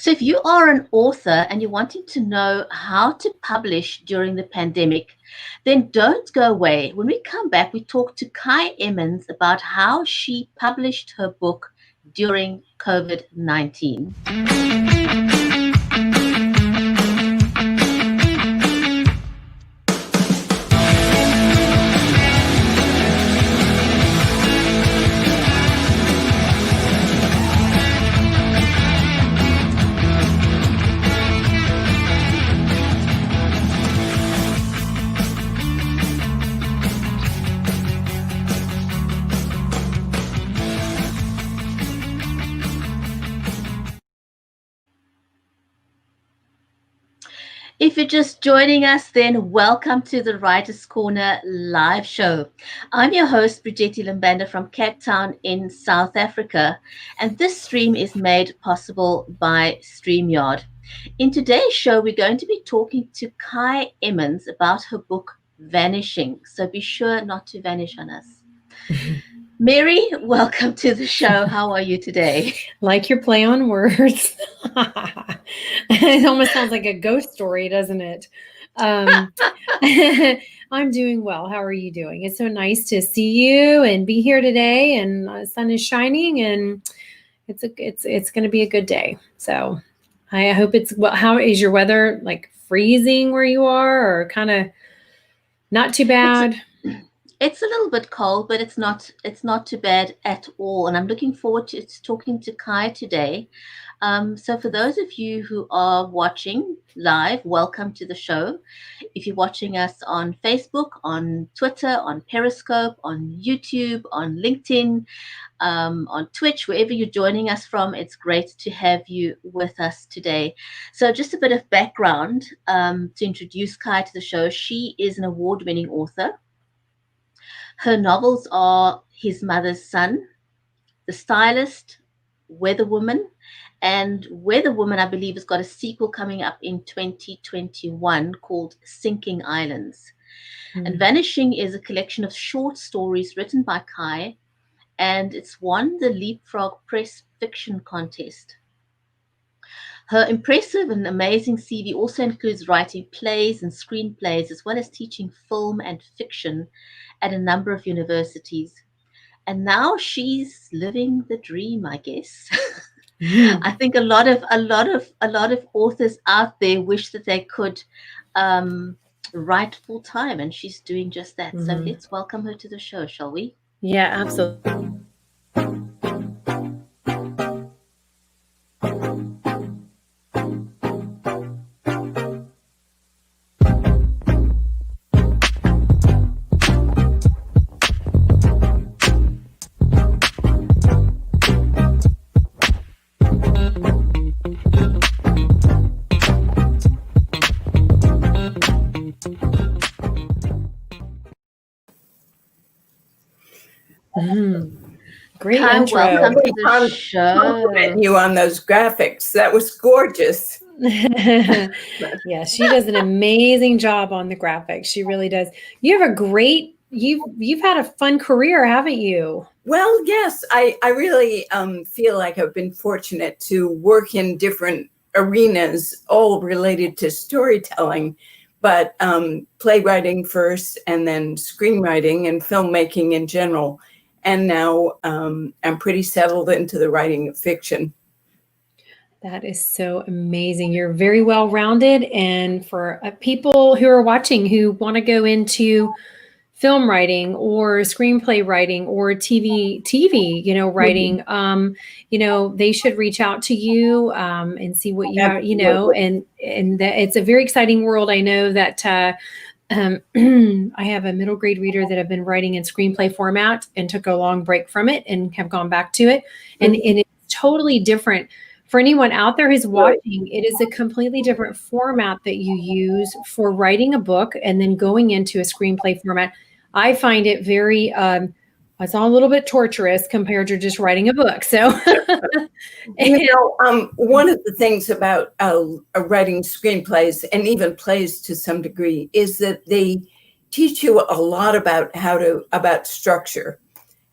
So if you are an author and you're wanting to know how to publish during the pandemic, then don't go away. When we come back, we talk to Cai Emmons about how she published her book during COVID-19. If you're just joining us, then welcome to the Writers' Corner live show. I'm your host, Brigitte Limbanda from Cape Town in South Africa, and this stream is made possible by StreamYard. In today's show, we're going to be talking to Cai Emmons about her book, Vanishing, so be sure not to vanish on us. Mary, welcome to the show. How are you today? Like your play on words. It almost sounds like a ghost story, doesn't it? I'm doing well. How are you doing? It's so nice to see you and be here today. And the sun is shining, and it's going to be a good day. So I hope it's well. How is your weather? Like freezing where you are, or kind of not too bad? It's a little bit cold, but it's not too bad at all. And I'm looking forward to talking to Cai today. So for those of you who are watching live, welcome to the show. If you're watching us on Facebook, on Twitter, on Periscope, on YouTube, on LinkedIn, on Twitch, wherever you're joining us from, it's great to have you with us today. So just a bit of background to introduce Cai to the show. She is an award-winning author. Her novels are His Mother's Son, The Stylist, Weather Woman, and Weather Woman, I believe, has got a sequel coming up in 2021 called Sinking Islands. And Vanishing is a collection of short stories written by Cai, and it's won the Leapfrog Press fiction contest. Her impressive and amazing CV also includes writing plays and screenplays, as well as teaching film and fiction at a number of universities. And now she's living the dream, I guess. I think a lot of authors out there wish that they could write full time, and she's doing just that. So let's welcome her to the show, shall we? Yeah, absolutely. Great Cai, intro. welcome to the show. Compliment you on those graphics. That was gorgeous. Yeah, she does an amazing job on the graphics. She really does. You have a great, you've had a fun career, haven't you? Well, yes, I really feel like I've been fortunate to work in different arenas, all related to storytelling, but playwriting first, and then screenwriting and filmmaking in general. And now I'm pretty settled into the writing of fiction. That is so amazing. You're very well-rounded. And for people who are watching who want to go into film writing or screenplay writing or TV, writing, they should reach out to you and see what you are, and it's a very exciting world. I know that I have a middle grade reader that I've been writing in screenplay format and took a long break from it and have gone back to it. And it's totally different. For anyone out there who's watching, it is a completely different format that you use for writing a book and then going into a screenplay format. I find it very, it's all a little bit torturous compared to just writing a book. So, one of the things about writing screenplays and even plays to some degree is that they teach you a lot about about structure.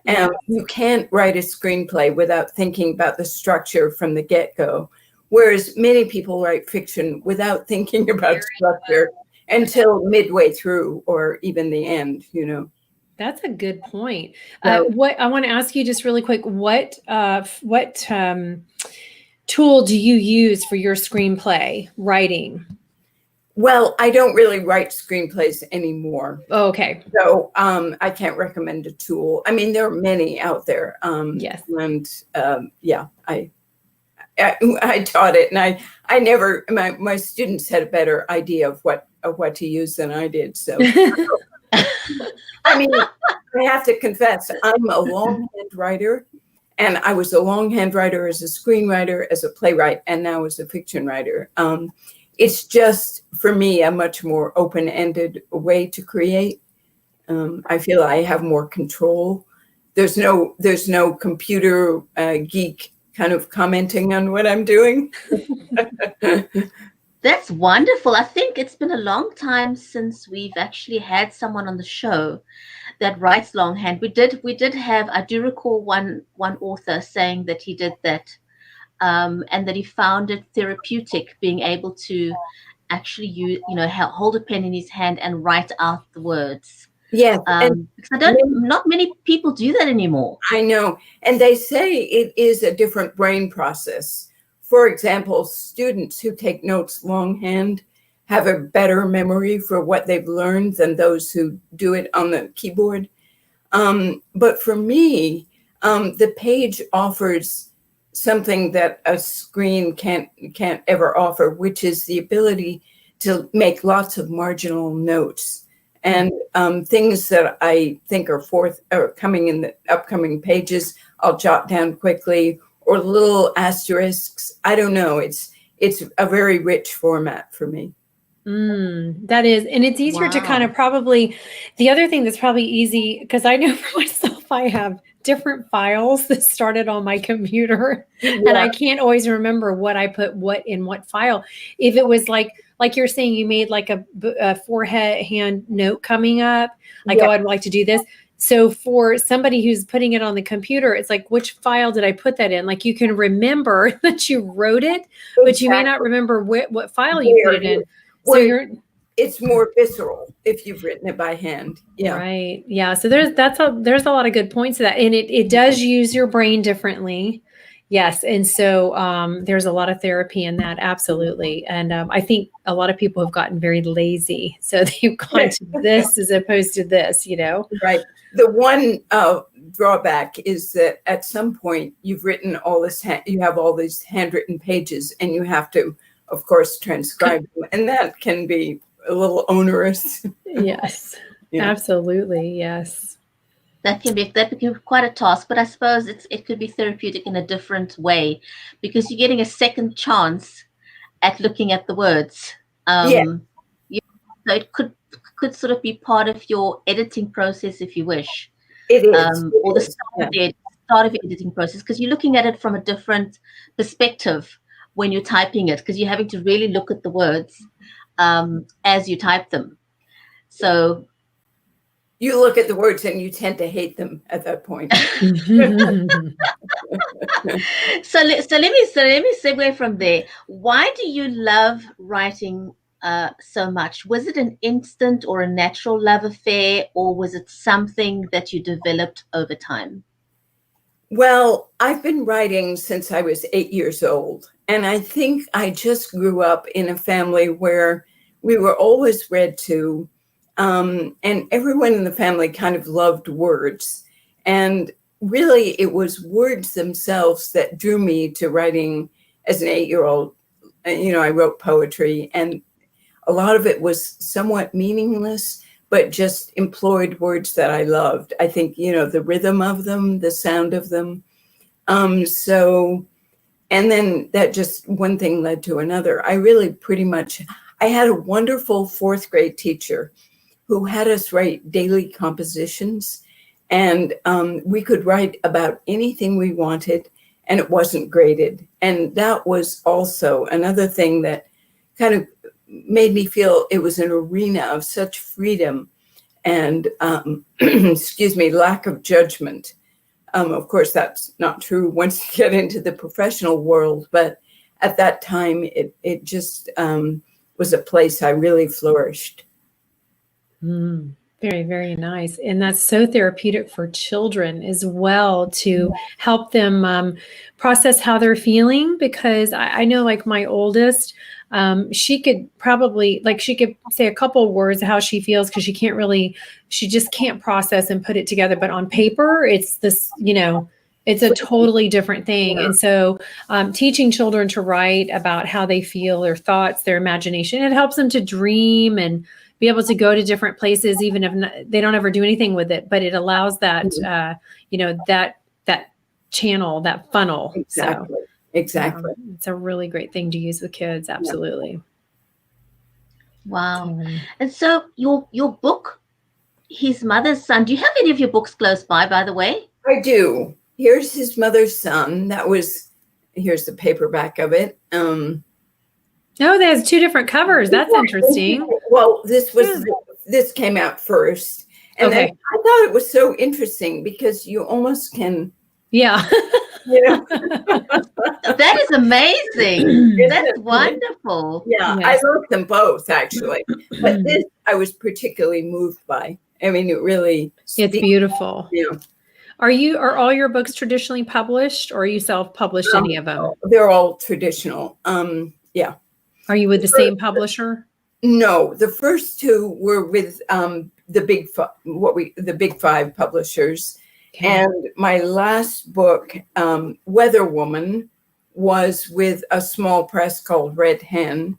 And you can't write a screenplay without thinking about the structure from the get-go. Whereas many people write fiction without thinking about structure until midway through or even the end, you know. That's a good point. So, What I want to ask you just really quick, what tool do you use for your screenplay writing? well, I don't really write screenplays anymore. Oh, okay. So I can't recommend a tool. I mean, there are many out there. Yes. And yeah, I taught it, and I never, my students had a better idea of what to use than I did. So I mean, I have to confess, I'm a longhand writer, and I was a longhand writer as a screenwriter, as a playwright, and now as a fiction writer. It's just, for me, a much more open-ended way to create. I feel I have more control. There's no computer geek kind of commenting on what I'm doing. That's wonderful. I think it's been a long time since we've actually had someone on the show that writes longhand. We did have, I do recall one author saying that he did that, and that he found it therapeutic being able to actually hold a pen in his hand and write out the words. Yes, because not many people do that anymore. I know, and they say it is a different brain process. For example, students who take notes longhand have a better memory for what they've learned than those who do it on the keyboard. But for me, the page offers something that a screen can't ever offer, which is the ability to make lots of marginal notes and things that I think are coming in the upcoming pages. I'll jot down quickly, or little asterisks. I don't know. It's a very rich format for me. That is, and it's easier to kind of probably, the other thing that's probably easy, because I know for myself, I have different files that started on my computer, and I can't always remember what I put what in what file. If it was like you're saying, you made like a four-hand note coming up, like, oh, I'd like to do this. So for somebody who's putting it on the computer, it's like, which file did I put that in? Like, you can remember that you wrote it, but you may not remember what file you put it in. So it's more visceral if you've written it by hand. Yeah. Right. Yeah. So there's a lot of good points to that. And it does use your brain differently. Yes. And so there's a lot of therapy in that. Absolutely. And I think a lot of people have gotten very lazy. So they've gone to this as opposed to this, you know? Right. The one drawback is that at some point you've written all this, you have all these handwritten pages, and you have to, of course, transcribe them. And that can be a little onerous. Yes, absolutely. Yes. That can be quite a task, but I suppose it could be therapeutic in a different way, because you're getting a second chance at looking at the words. So it could sort of be part of your editing process, if you wish. It is. Or the start of your editing process, because you're looking at it from a different perspective when you're typing it, because you're having to really look at the words as you type them. So you look at the words and you tend to hate them at that point. So let me segue from there. Why do you love writing so much? Was it an instant or a natural love affair, or was it something that you developed over time? Well, I've been writing since I was 8 years old. And I think I just grew up in a family where we were always read to, and everyone in the family kind of loved words. And really, it was words themselves that drew me to writing as an 8-year-old. You know, I wrote poetry, and a lot of it was somewhat meaningless, but just employed words that I loved. I think, you know, the rhythm of them, the sound of them. And then that just one thing led to another. I had a wonderful 4th grade teacher who had us write daily compositions, and we could write about anything we wanted, and it wasn't graded. And that was also another thing that kind of made me feel it was an arena of such freedom and, lack of judgment. Of course, that's not true once you get into the professional world, but at that time, it just was a place I really flourished. Very, very nice. And that's so therapeutic for children as well, to help them process how they're feeling. Because I know, like my oldest, she could probably, like, she could say a couple of words of how she feels, because she just can't process and put it together. But on paper, it's this, it's a totally different thing. And so teaching children to write about how they feel, their thoughts, their imagination, it helps them to dream and be able to go to different places, even if they don't ever do anything with it, but it allows that, that channel, that funnel. Exactly. So, exactly. It's a really great thing to use with kids. Absolutely. Wow. And so your book, His Mother's Son, do you have any of your books close by the way? I do. Here's His Mother's Son. Here's the paperback of it. Oh, there's two different covers. That's interesting. Well, this came out first. And then I thought it was so interesting because you almost can. Yeah. That is amazing. That's wonderful. Yeah, yes. I love them both, actually. But this I was particularly moved by. I mean, it really. It's beautiful. Yeah. Are all your books traditionally published, or are you self-published any of them? They're all traditional. Yeah. Are you with the same publisher? No, the first two were with the big five publishers. Okay. And my last book, Weather Woman, was with a small press called Red Hen.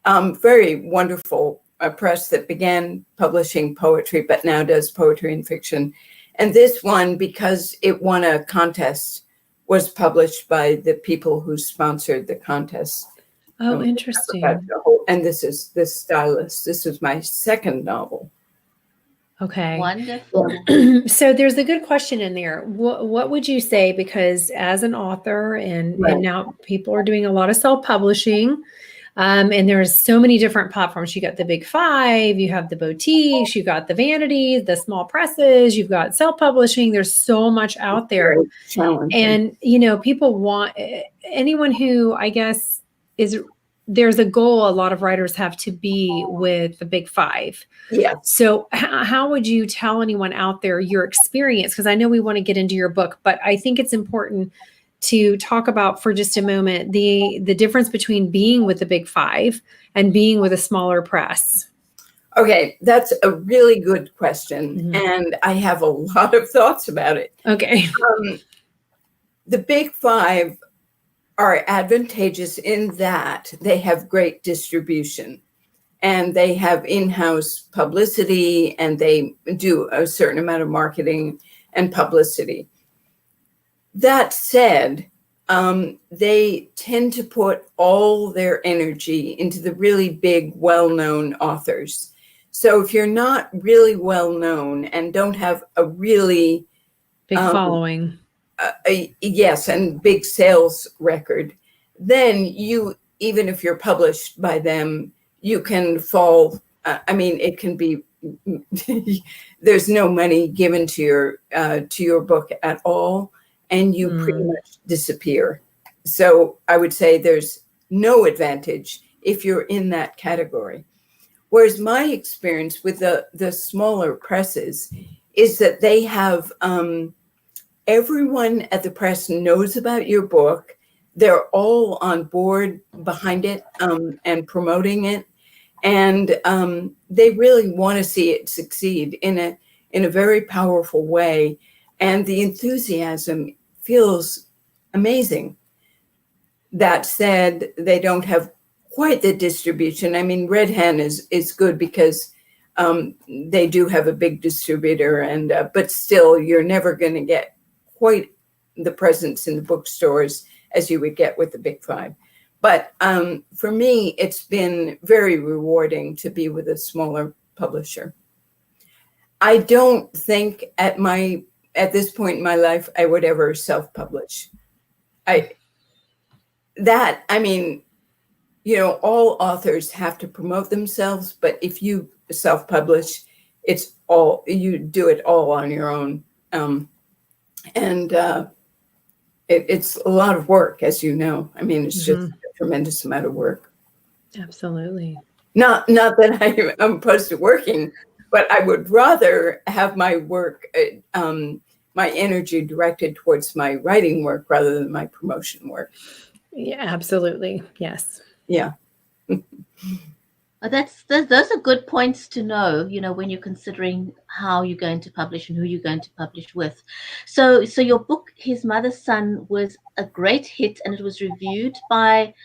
Very wonderful press that began publishing poetry, but now does poetry and fiction. And this one, because it won a contest, was published by the people who sponsored the contest. Oh, interesting. And this is The Stylist. This is my second novel. Okay. Wonderful. So there's a good question in there. What would you say? Because as an author, and now people are doing a lot of self-publishing, and there's so many different platforms. You got the big five, you have the boutiques, you got the vanities, the small presses, you've got self-publishing. There's so much out there. And, people want anyone who, I guess, there's a goal a lot of writers have to be with the big five. Yeah. So how would you tell anyone out there your experience? Because I know we want to get into your book, but I think it's important to talk about for just a moment the difference between being with the big five and being with a smaller press. Okay, that's a really good question. And I have a lot of thoughts about it. Okay. The big five are advantageous in that they have great distribution and they have in-house publicity and they do a certain amount of marketing and publicity. That said, they tend to put all their energy into the really big, well-known authors. So if you're not really well-known and don't have a really big following, yes, and big sales record, then you, even if you're published by them, you can fall. It can be, there's no money given to your book at all, and you pretty much disappear. So I would say there's no advantage if you're in that category. Whereas my experience with the smaller presses is that they have, everyone at the press knows about your book. They're all on board behind it and promoting it. And they really want to see it succeed in a very powerful way. And the enthusiasm feels amazing. That said, they don't have quite the distribution. I mean, Red Hen is good because they do have a big distributor, but still, you're never going to get quite the presence in the bookstores as you would get with the big five. But for me, it's been very rewarding to be with a smaller publisher. I don't think at this point in my life, I would ever self-publish. All authors have to promote themselves, but if you self-publish, you do it all on your own. It's a lot of work, as you know. I mean, it's just a tremendous amount of work. Absolutely. Not that I'm opposed to working, but I would rather have my work, my energy directed towards my writing work rather than my promotion work. Yeah, absolutely. Yes. Yeah. Those are good points to know, when you're considering how you're going to publish and who you're going to publish with. So your book, His Mother's Son, was a great hit, and it was reviewed by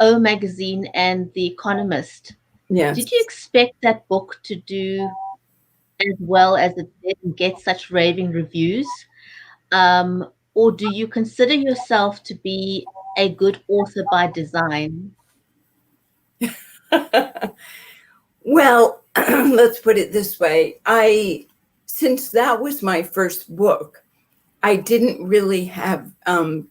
Magazine and The Economist. Yes. Did you expect that book to do as well as it did and get such raving reviews? Or do you consider yourself to be a good author by design? Well, let's put it this way. Since that was my first book, I didn't really have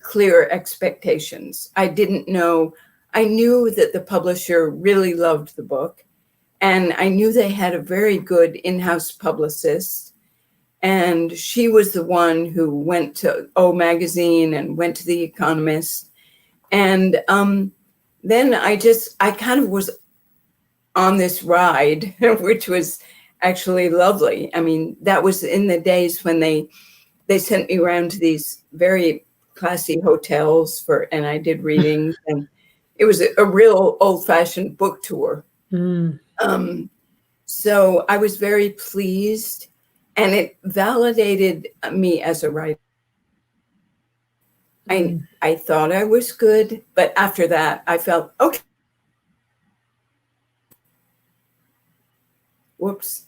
clear expectations. I didn't know. I knew that the publisher really loved the book, and I knew they had a very good in-house publicist. And she was the one who went to Magazine and went to The Economist. And then I kind of was on this ride, which was actually lovely. I mean, that was in the days when they sent me around to these very classy hotels and I did readings, and it was a real old-fashioned book tour. Mm. So I was very pleased, and it validated me as a writer. I thought I was good, but after that, I felt, okay. Whoops.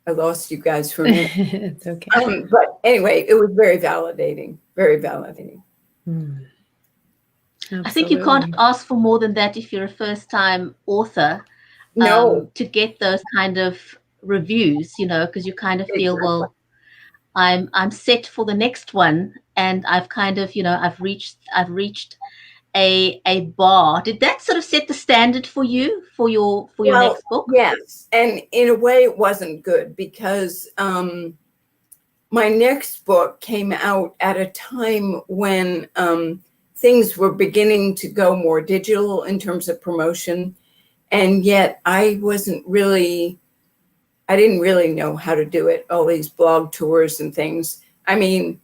I lost you guys for a minute. It's okay. But anyway, it was very validating, very validating. I think you can't ask for more than that if you're a first-time author. No. To get those kind of reviews, because you kind of feel, well, I'm set for the next one, and I've kind of, I've reached a bar. Did that sort of set the standard for you for your next book? Yes, and in a way it wasn't good, because my next book came out at a time when things were beginning to go more digital in terms of promotion, and yet I didn't really know how to do it, all these blog tours and things. I mean,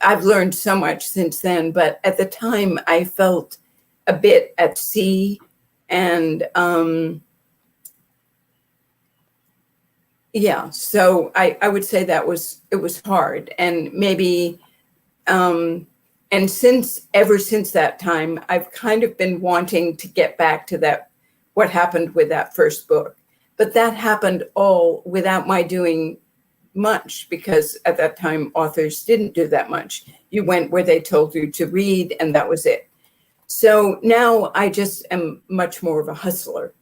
I've learned so much since then, but at the time I felt a bit at sea, and so I would say it was hard, and maybe and ever since that time, I've kind of been wanting to get back to that, what happened with that first book, but that happened all without my doing much, because at that time authors didn't do that much. You went where they told you to read, and that was it. So now I just am much more of a hustler.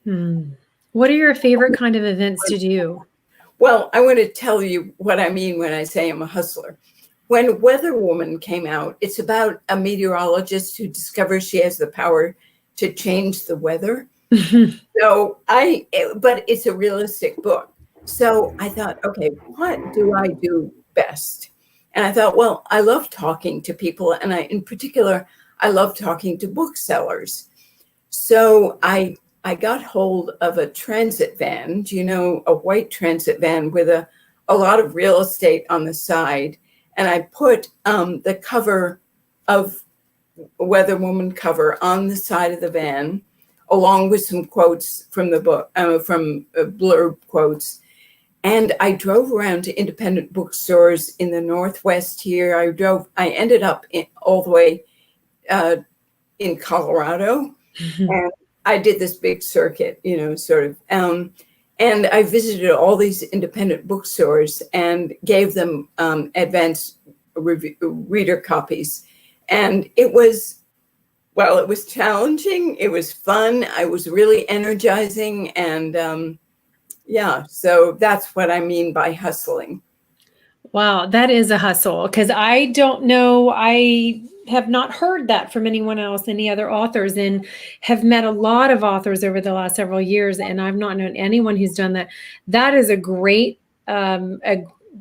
What are your favorite kind of events to do? Well, I want to tell you what I mean when I say I'm a hustler. When Weather Woman came out, it's about a meteorologist who discovers she has the power to change the weather. But it's a realistic book. So I thought, okay, what do I do best? And I thought, well, I love talking to people. And in particular, I love talking to booksellers. So I got hold of a transit van, a white transit van with a lot of real estate on the side. And I put the cover of Weather Woman cover on the side of the van, along with some quotes from the book, from blurb quotes. And I drove around to independent bookstores in the Northwest here. I ended up all the way in Colorado. And I did this big circuit, sort of. And I visited all these independent bookstores and gave them advanced reader copies. And it was challenging. It was fun. I was really energizing. And so that's what I mean by hustling. Wow, that is a hustle, because I don't know. I have not heard that from anyone else, any other authors, and have met a lot of authors over the last several years, and I've not known anyone who's done that. That is a great, what an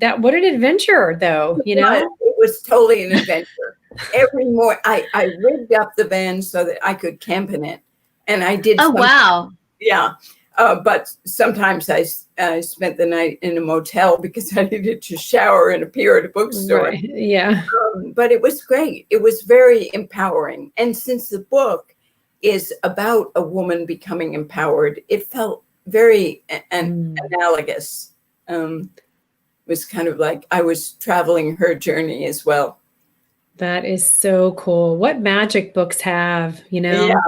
adventure, though, It was totally an adventure. every morning. I rigged up the van so that I could camp in it. And I did. Oh, wow. Yeah. But sometimes I spent the night in a motel because I needed to shower and appear at a bookstore. Right. Yeah. But it was great. It was very empowering. And since the book is about a woman becoming empowered, it felt very analogous. It was kind of like I was traveling her journey as well. That is so cool. What magic books have, you know? Yeah.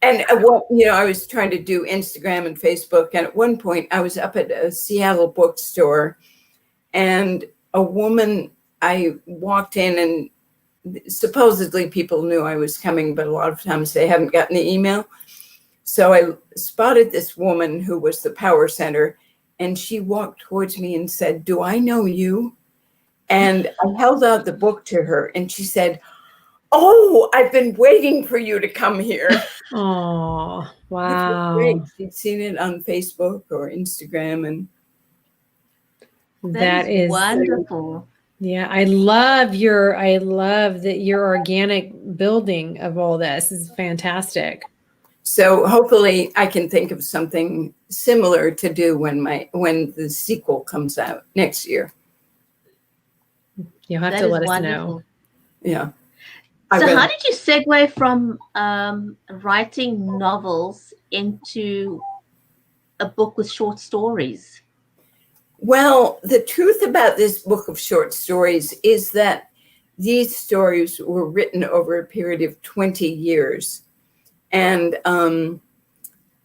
And I was trying to do Instagram and Facebook. And at one point I was up at a Seattle bookstore and a woman, I walked in and supposedly people knew I was coming, but a lot of times they haven't gotten the email. So I spotted this woman who was the power center and she walked towards me and said, "Do I know you?" And I held out the book to her and she said, "Oh, I've been waiting for you to come here." Oh, wow. Great. She'd seen it on Facebook or Instagram. And that is wonderful. Yeah, I love that your organic building of all this is fantastic. So hopefully I can think of something similar to do when the sequel comes out next year. You'll have to let us know. Yeah. So how did you segue from writing novels into a book with short stories? Well, the truth about this book of short stories is that these stories were written over a period of 20 years. And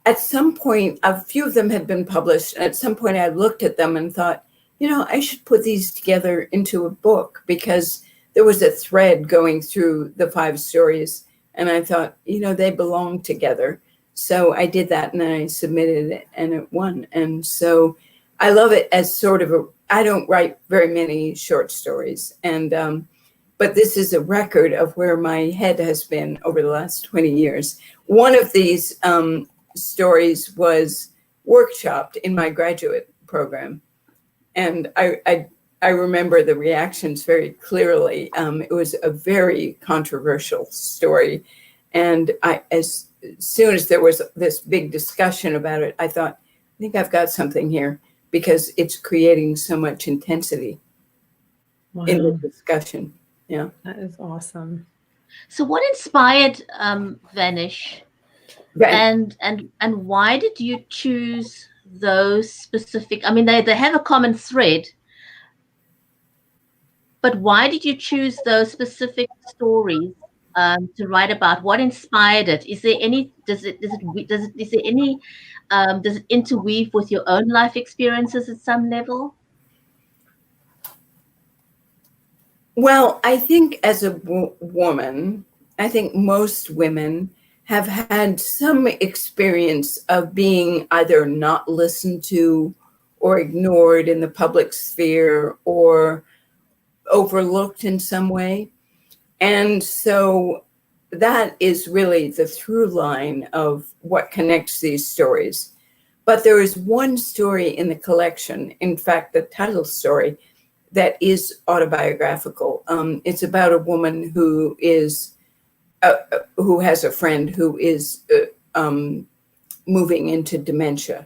at some point, a few of them had been published. And at some point, I looked at them and thought, I should put these together into a book because there was a thread going through the 5 stories. And I thought, they belong together. So I did that and then I submitted it and it won. And so I love it as sort of I don't write very many short stories. And but this is a record of where my head has been over the last 20 years. One of these stories was workshopped in my graduate program. And I remember the reactions very clearly. It was a very controversial story. And as soon as there was this big discussion about it, I thought, I think I've got something here because it's creating so much intensity in the discussion. Yeah. That is awesome. So what inspired Vanish? And why did you choose those specific? I mean, they have a common thread, but why did you choose those specific stories to write about? What inspired it? Is there any? Does it interweave with your own life experiences at some level? Well, I think as a woman, I think most women have had some experience of being either not listened to or ignored in the public sphere or overlooked in some way. And so that is really the through line of what connects these stories. But there is one story in the collection, in fact, the title story, that is autobiographical. It's about a woman who has a friend who is moving into dementia.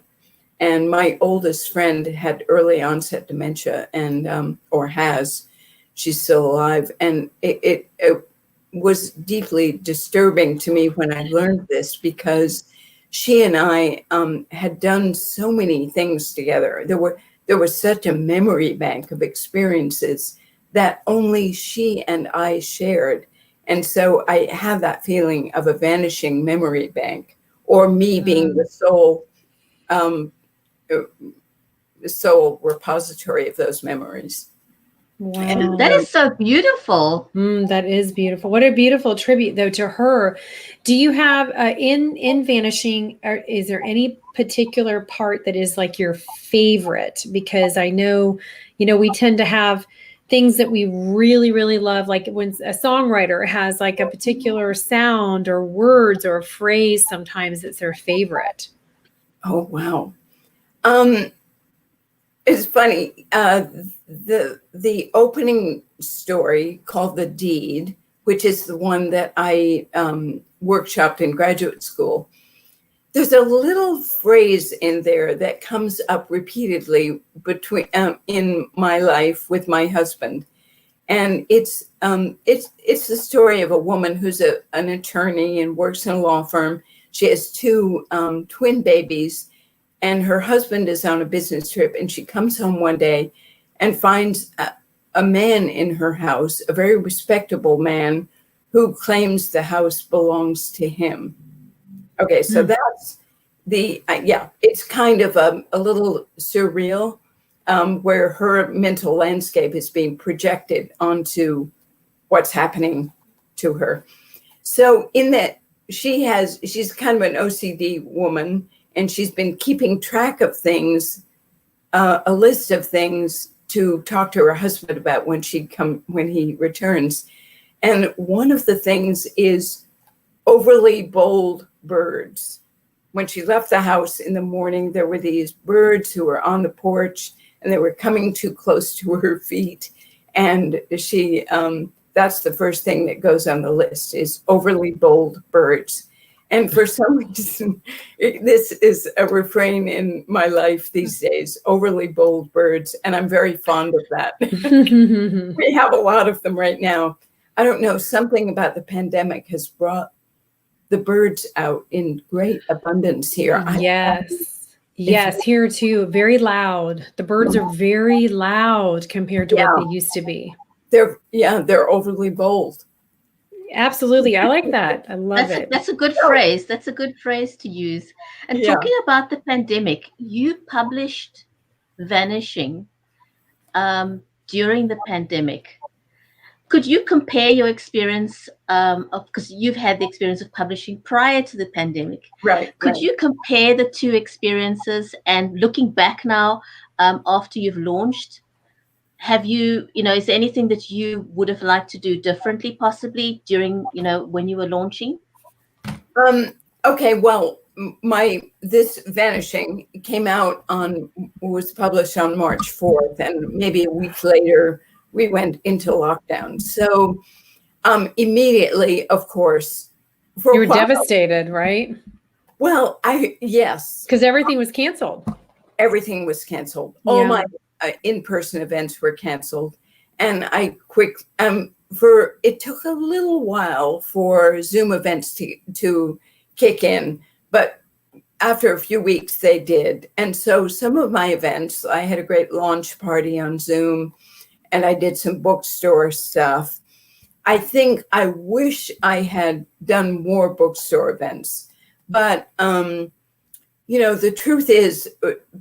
And my oldest friend had early onset dementia and or has. She's still alive. And it was deeply disturbing to me when I learned this because she and I had done so many things together. There was such a memory bank of experiences that only she and I shared. And so I have that feeling of a vanishing memory bank, or me being the sole repository of those memories. Wow. And that is so beautiful. That is beautiful. What a beautiful tribute, though, to her. Do you have in Vanishing? Is there any particular part that is like your favorite? Because I know, we tend to have things that we really, really love. Like when a songwriter has like a particular sound or words or a phrase, sometimes it's their favorite. Oh, wow. It's funny. The opening story called The Deed, which is the one that I workshopped in graduate school. There's a little phrase in there that comes up repeatedly between in my life with my husband, and it's the story of a woman who's an attorney and works in a law firm. She has two twin babies, and her husband is on a business trip, and she comes home one day and finds a man in her house, a very respectable man, who claims the house belongs to him. Okay, so that's it's kind of a little surreal, where her mental landscape is being projected onto what's happening to her. So in that, she's kind of an OCD woman, and she's been keeping track of things, a list of things to talk to her husband about when he returns. And one of the things is overly bold birds. When she left the house in the morning, there were these birds who were on the porch, and they were coming too close to her feet. And she, that's the first thing that goes on the list, is overly bold birds. And for some reason, this is a refrain in my life these days, overly bold birds. And I'm very fond of that. We have a lot of them right now. I don't know, something about the pandemic has brought the birds out in great abundance here. Yes, here too. Very loud. The birds are very loud compared to what they used to be. They're overly bold. Absolutely. I like that. I love it. That's a good phrase. That's a good phrase to use. And talking about the pandemic, you published Vanishing during the pandemic. Could you compare your experience because you've had the experience of publishing prior to the pandemic? Right. Could you compare the two experiences, and looking back now, after you've launched, have you, is there anything that you would have liked to do differently possibly during, when you were launching? Okay, well, this Vanishing was published on March 4th, and maybe a week later, we went into lockdown. So immediately, of course, you were devastated, right? Well, yes. Because everything was canceled. Everything was canceled. All my in-person events were canceled. And it took a little while for Zoom events to kick in, but after a few weeks they did. And so some of my events, I had a great launch party on Zoom, and I did some bookstore stuff. I think I wish I had done more bookstore events, but the truth is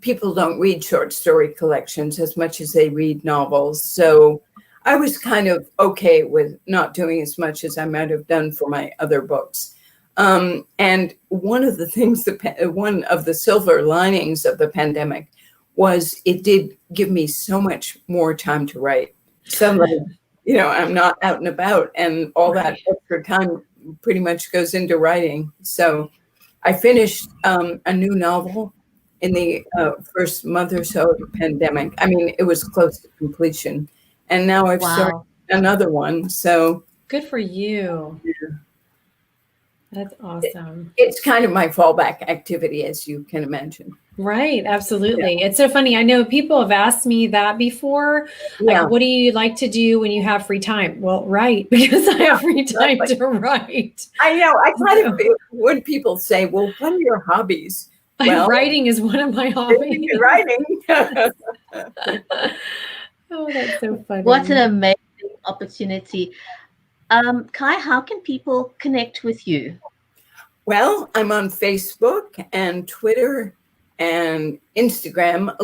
people don't read short story collections as much as they read novels. So I was kind of okay with not doing as much as I might have done for my other books. And one of the things, one of the silver linings of the pandemic was it did give me so much more time to write. So, I'm not out and about, and all that extra time pretty much goes into writing. So I finished a new novel in the first month or so of the pandemic. I mean, it was close to completion. And now I've started another one. So good for you. Yeah. That's awesome. It's kind of my fallback activity, as you can imagine. Right. Absolutely. Yeah. It's so funny. I know people have asked me that before. Like, what do you like to do when you have free time? Well, write, because I have free time to write. I know. I kind of, when people say, well, what are your hobbies? Well, writing is one of my hobbies. Writing. Oh, that's so funny. What an amazing opportunity. Cai, how can people connect with you? Well, I'm on Facebook and Twitter and Instagram,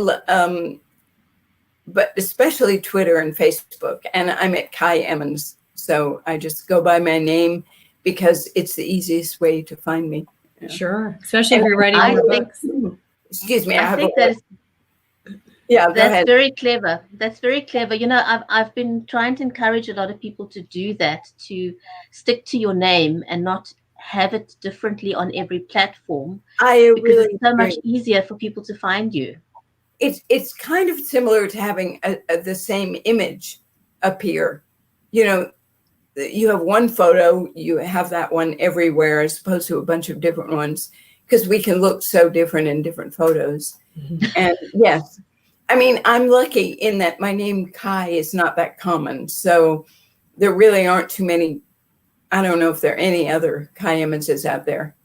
but especially Twitter and Facebook. And I'm at Cai Emmons. So I just go by my name because it's the easiest way to find me. Sure. Especially if you're writing more books. Excuse me. I think that is... Yeah, that's very clever. That's very clever. I've been trying to encourage a lot of people to do that, to stick to your name and not have it differently on every platform. Because it's so much easier for people to find you. it's kind of similar to having the same image appear. You know, you have one photo, you have that one everywhere as opposed to a bunch of different ones, because we can look so different in different photos. And yes, I mean, I'm lucky in that my name Cai is not that common. So there really aren't too many. I don't know if there are any other Cai Emmonses out there.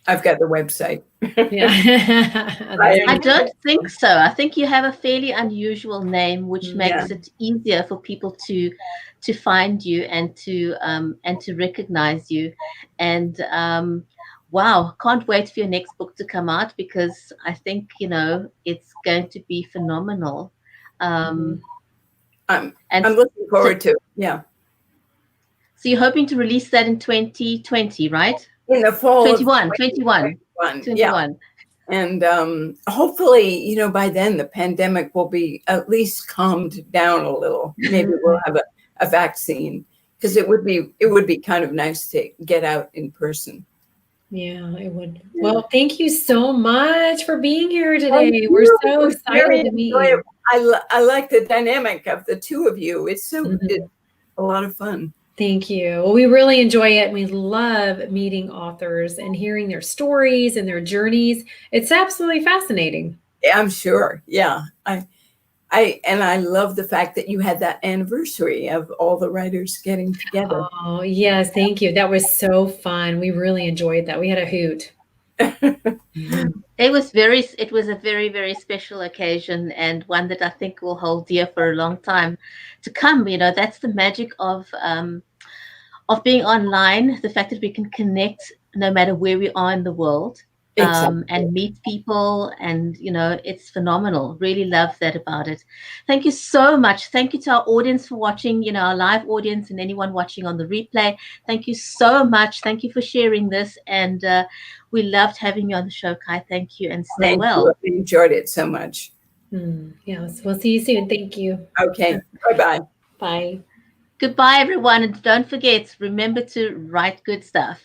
I've got the website. Yeah. I don't think so. I think you have a fairly unusual name, which makes it easier for people to find you and to recognize you. And wow, can't wait for your next book to come out, because I think, you know, it's going to be phenomenal. I'm looking forward to it. Yeah. So you're hoping to release that in 2020, right? In the fall 21. Yeah. And hopefully, you know, by then the pandemic will be at least calmed down a little. Maybe we'll have a vaccine, because it would be kind of nice to get out in person. Yeah, it would. Well, thank you so much for being here today. We're so excited to meet you. I like the dynamic of the two of you. It's it's a lot of fun. Thank you. Well, we really enjoy it. We love meeting authors and hearing their stories and their journeys. It's absolutely fascinating. Yeah, I'm sure. Yeah. I love the fact that you had that anniversary of all the writers getting together. Oh, yes. Thank you. That was so fun. We really enjoyed that. We had a hoot. It was a very, very special occasion, and one that I think will hold dear for a long time to come. You know, that's the magic of being online, the fact that we can connect no matter where we are in the world. Exactly. And meet people, and you know, it's phenomenal. Really love that about it. Thank you so much. Thank you to our audience for watching, you know, our live audience, and anyone watching on the replay. Thank you so much. Thank you for sharing this, and we loved having you on the show, Cai. Thank you, and stay well. I enjoyed it so much. Yes, we'll see you soon. Thank you. Okay. Bye-bye. Bye. Goodbye, everyone, and don't forget, remember to write good stuff.